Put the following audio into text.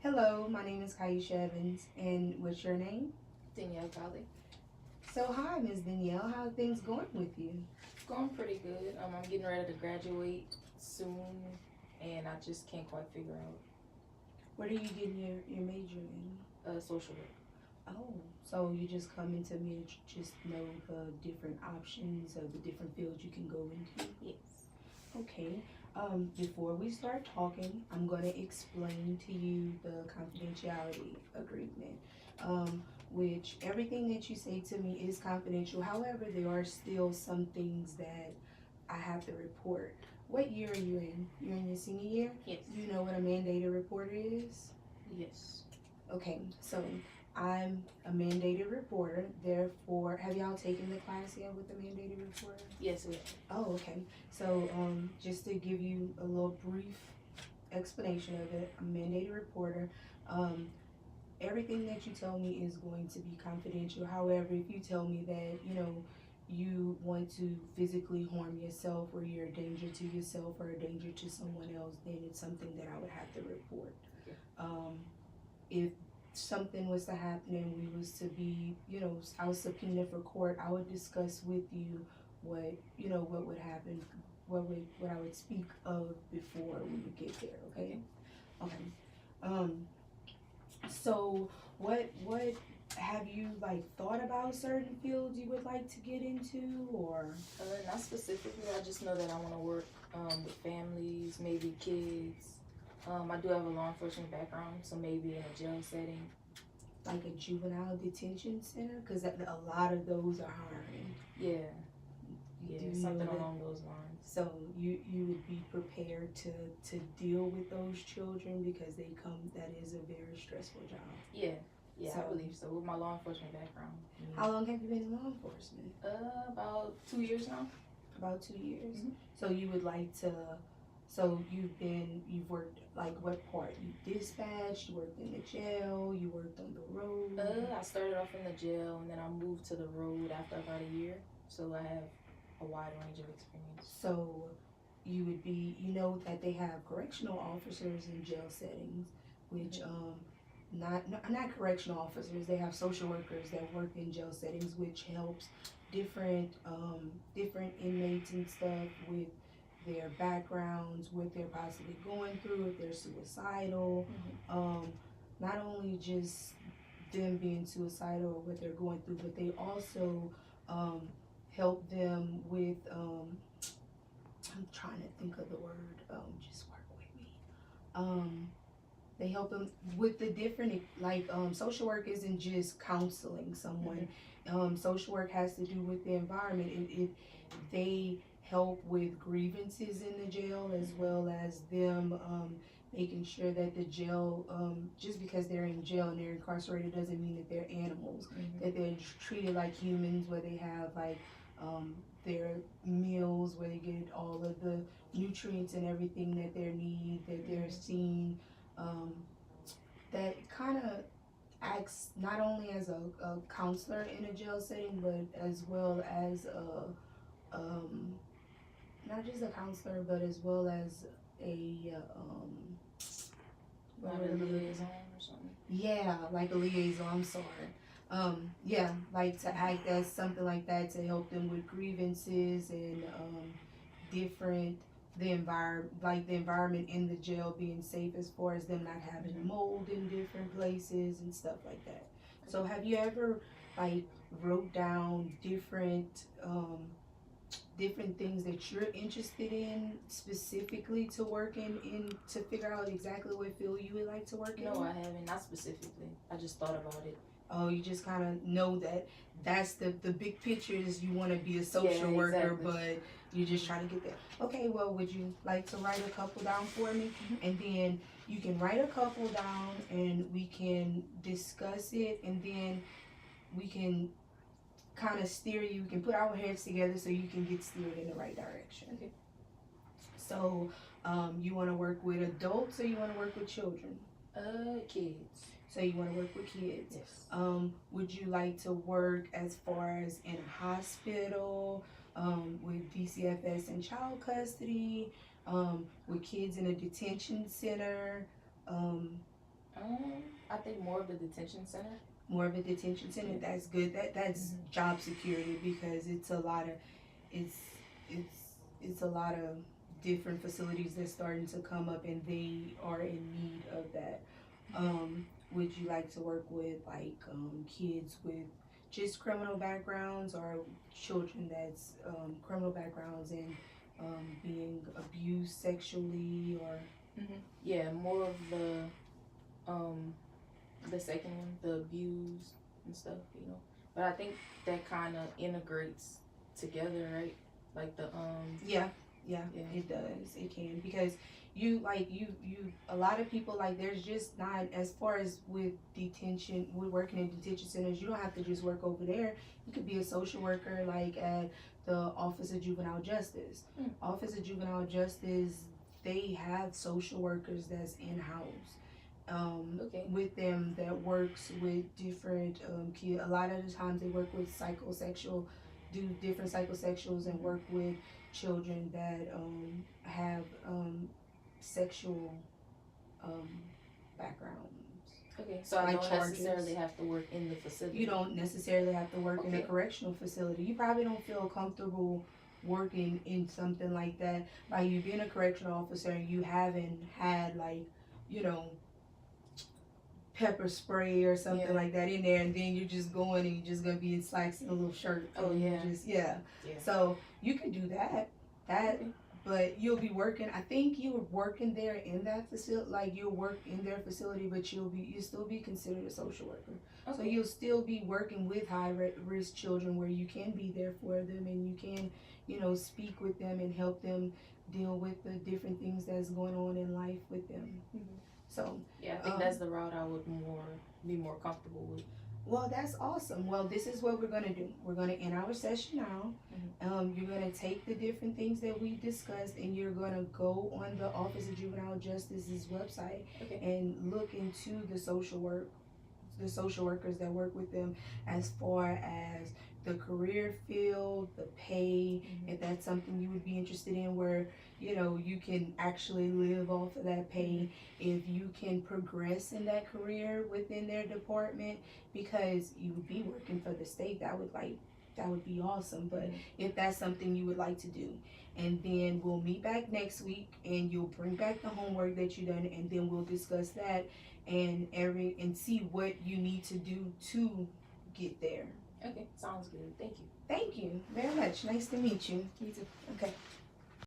Hello, my name is Kaisha Evans, and what's your name? Danielle Colley. So, hi, Ms. Danielle. How are things going with you? Going pretty good. I'm getting ready to graduate soon, and I just can't quite figure out What are you getting your major in? social work. Oh, so you just come into me to just know the different options of the different fields you can go into? Yes. Okay. Before we start talking, I'm going to explain to you the confidentiality agreement, which everything that you say to me is confidential. However, there are still some things that I have to report. What year are you in? You're in your senior year? Yes. You know what a mandated reporter is? Yes. Okay, so I'm a mandated reporter. Therefore, have y'all taken the class yet with the mandated reporter? Yes, we have. Oh, okay. So, just to give you a little brief explanation of it, I'm a mandated reporter. Um, Everything that you tell me is going to be confidential. However, if you tell me that, you want to physically harm yourself or you're a danger to yourself or a danger to someone else, then it's something that I would have to report. Okay. If something was to happen and we was to be, I was subpoenaed for court, I would discuss with you what would happen, what I would speak of before we would get there. Okay. Okay. Um, so what have you like thought about certain fields you would like to get into or? Not specifically. I just know that I want to work with families, maybe kids. I do have a law enforcement background, so maybe in a jail setting. Like a juvenile detention center? Because a lot of those are hiring. Yeah. Do Yeah, you something know that? along those lines. So you would be prepared to deal with those children because that is a very stressful job. Yeah. Yeah, So I believe so. With my law enforcement background. how long have you been in law enforcement? About 2 years now. About 2 years. Mhm. So you would like to. So you've worked like what part? You dispatched. You worked in the jail. You worked on the road. I started off in the jail and then I moved to the road after about a year. So I have a wide range of experience. So you would be, you know that they have correctional officers in jail settings, which not correctional officers. They have social workers that work in jail settings, which helps different inmates and stuff with their backgrounds, what they're possibly going through, if they're suicidal. Not only just them being suicidal or what they're going through, but they also help them with I'm trying to think of the word. Just work with me. They help them with the different social work isn't just counseling someone. Social work has to do with the environment. They help with grievances in the jail as well as them making sure that the jail just because they're in jail and they're incarcerated doesn't mean that they're animals. That they're treated like humans, where they have their meals, where they get all of the nutrients and everything that they need, that they're seen, that kind of acts not only as a counselor in a jail setting, but as well as not just a counselor, but as well as a Like a liaison or something. Yeah, like a liaison. I'm sorry. Yeah, like to act as something like that to help them with grievances and different the environment in the jail being safe as far as them not having mold in different places and stuff like that. So have you ever like wrote down different things that you're interested in specifically to work in to figure out exactly what field you would like to work in? No, I haven't. Not specifically. I just thought about it. Oh, you just kind of know that that's the big picture is you want to be a social worker, exactly. but you're just trying to get there. Okay, well, would you like to write a couple down for me? And then you can write a couple down and we can discuss it and then we can kind of steer you. We can put our heads together so you can get steered in the right direction. Okay. So, you want to work with adults or you want to work with children? Kids. So you want to work with kids. Yes. Would you like to work as far as in a hospital, with DCFS and child custody, with kids in a detention center? I think more of the detention center. More of a detention center. That's good. That's job security, because it's a lot of it's it's a lot of different facilities that's starting to come up, and they are in need of that. Would you like to work with like kids with just criminal backgrounds, or children that's criminal backgrounds and being abused sexually, or Yeah, more of the second one, the abuse and stuff, you know. But I think that kind of integrates together, right? Like the yeah, Yeah. it does. It can, because you a lot of people, like, there's just not, as far as with detention, with working in detention centers, you don't have to just work over there. You could be a social worker, like at the Office of Juvenile Justice. Office of Juvenile Justice, they have social workers that's in house. With them, that works with different kids. A lot of the times they work with psychosexual, do different psychosexuals, and work with children that have sexual backgrounds. Okay, so I Like don't charges. necessarily have to work in the facility. You don't necessarily have to work in a Okay. correctional facility. You probably don't feel comfortable working in something like that. Like, you've been a correctional officer and you haven't had, like, you know, pepper spray or something Yeah. like that in there, and then you're just going and you're just gonna be in slacks and a little shirt. Oh, and you yeah. just Yeah. So you could do that. Okay. But you'll be working. I think you were working there in that facility. Like, you'll work in their facility, but you'll still be considered a social worker. Okay. So you'll still be working with high risk children, where you can be there for them, and you can, speak with them and help them deal with the different things that's going on in life with them. So Yeah, I think that's the route I would be more comfortable with. well, that's awesome. Well, this is what we're going to do. We're going to end our session now. You're going to take the different things that we discussed, and you're going to go on the Office of Juvenile Justice's website and look into the social workers that work with them, as far as the career field, the pay, if that's something you would be interested in, where you can actually live off of that pay, if you can progress in that career within their department, because you would be working for the state. That would be awesome. But if that's something you would like to do, and then we'll meet back next week, and you'll bring back the homework that you done, and then we'll discuss that and see what you need to do to get there. Okay, sounds good. Thank you. Thank you very much. Nice to meet you. You too. Okay.